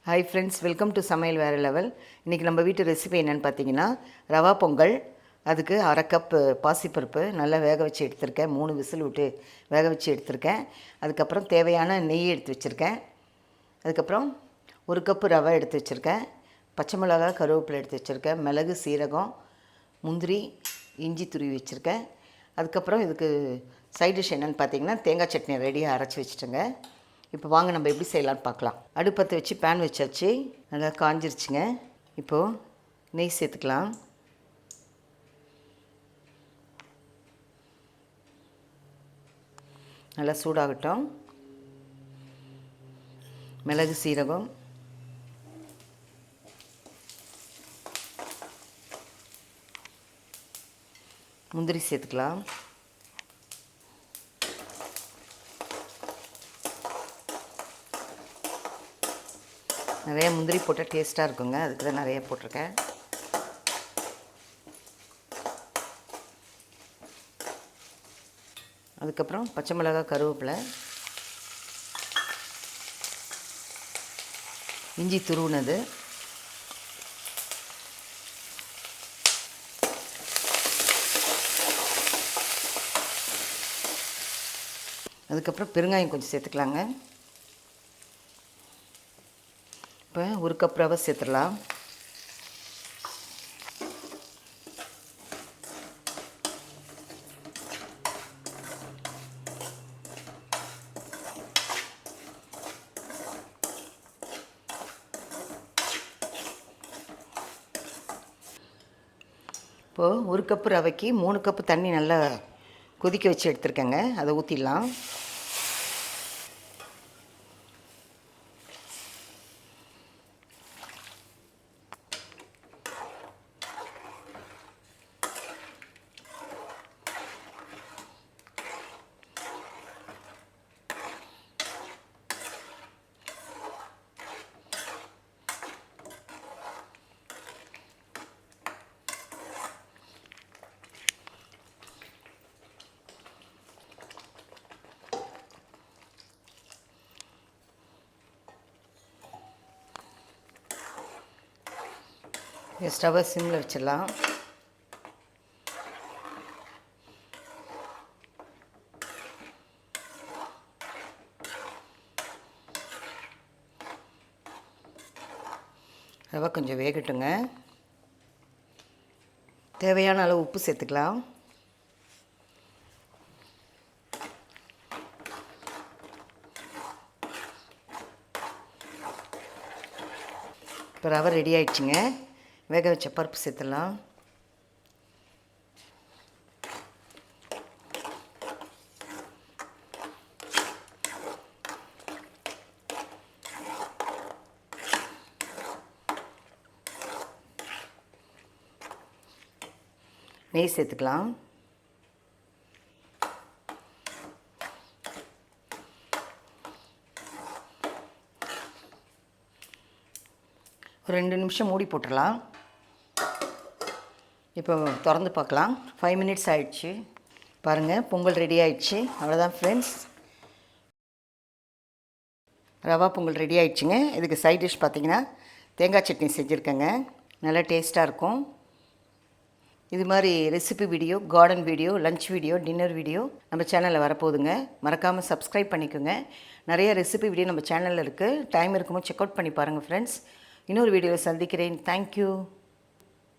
Hi friends, welcome to சமையல் வேறு level. இன்றைக்கி நம்ம வீட்டு ரெசிபி என்னென்னு பார்த்தீங்கன்னா, ரவா பொங்கல். அதுக்கு 1/2 கப்பு பாசிப்பருப்பு நல்லா வேக வச்சு எடுத்திருக்கேன். 3 விசில் விட்டு வேக வச்சு எடுத்திருக்கேன். அதுக்கப்புறம் தேவையான நெய் எடுத்து வச்சுருக்கேன். அதுக்கப்புறம் 1 கப்பு ரவை எடுத்து வச்சுருக்கேன். பச்சை மிளகா, கருவேப்பிலை எடுத்து வச்சுருக்கேன். மிளகு, சீரகம், முந்திரி, இஞ்சி துருவி வச்சுருக்கேன். அதுக்கப்புறம் இதுக்கு சைட் டிஷ் என்னென்னு பார்த்தீங்கன்னா, தேங்காய் சட்னி ரெடியாக அரைச்சி வச்சுட்டுங்க. இப்போ வாங்க நம்ம எப்படி செய்யலான்னு பார்க்கலாம். அடுப்பத்தை வச்சு பேன் வச்சாச்சு, நல்லா காஞ்சிருச்சுங்க. இப்போது நெய் சேர்த்துக்கலாம். நல்லா சூடாகட்டும். மிளகு, சீரகம், முந்திரி சேர்த்துக்கலாம். நிறைய முந்திரி போட்டால் டேஸ்ட்டாக இருக்குங்க, அதுக்கு தான் நிறைய போட்டிருக்கேன். அதுக்கப்புறம் பச்சை மிளகா, கருவேப்பிலை, இஞ்சி துருவுனது, அதுக்கப்புறம் பெருங்காயம் கொஞ்சம் சேர்த்துக்கலாங்க. இப்போ 1 கப் ரவை சேர்த்துடலாம். இப்போது 1 கப்பு ரவைக்கு 3 கப்பு தண்ணி நல்லா கொதிக்க வச்சு எடுத்துருக்கேங்க. அதை ஊற்றிடலாம். ஸ்டவ்வை சிம்மில் வச்சிடலாம். ரவை கொஞ்சம் வேகட்டுங்க. தேவையான அளவு உப்பு சேர்த்துக்கலாம். இப்போ ரவை ரெடி ஆயிடுச்சுங்க. வேக வச்ச பருப்பு சேர்த்துடலாம். நெய் சேர்த்துக்கலாம். ஒரு 2 நிமிஷம் மூடி போட்டுடலாம். இப்போ திறந்து பார்க்கலாம். 5 மினிட்ஸ் ஆகிடுச்சு. பாருங்கள், பொங்கல் ரெடி ஆகிடுச்சு. அவ்வளோதான் ஃப்ரெண்ட்ஸ், ரவா பொங்கல் ரெடி ஆகிடுச்சுங்க. இதுக்கு சைட் டிஷ் பார்த்திங்கன்னா தேங்காய் சட்னி செஞ்சுருக்கேங்க. நல்லா டேஸ்ட்டாக இருக்கும். இது மாதிரி recipe video, garden video, lunch video, dinner video நம்ம சேனலில் வரப்போகுதுங்க. மறக்காமல் சப்ஸ்கிரைப் பண்ணிக்கோங்க. நிறைய ரெசிபி வீடியோ நம்ம சேனலில் இருக்குது. டைம் இருக்கும்போது செக் அவுட் பண்ணி பாருங்கள் ஃப்ரெண்ட்ஸ். இன்னொரு வீடியோவில் சந்திக்கிறேன். தேங்க்யூ.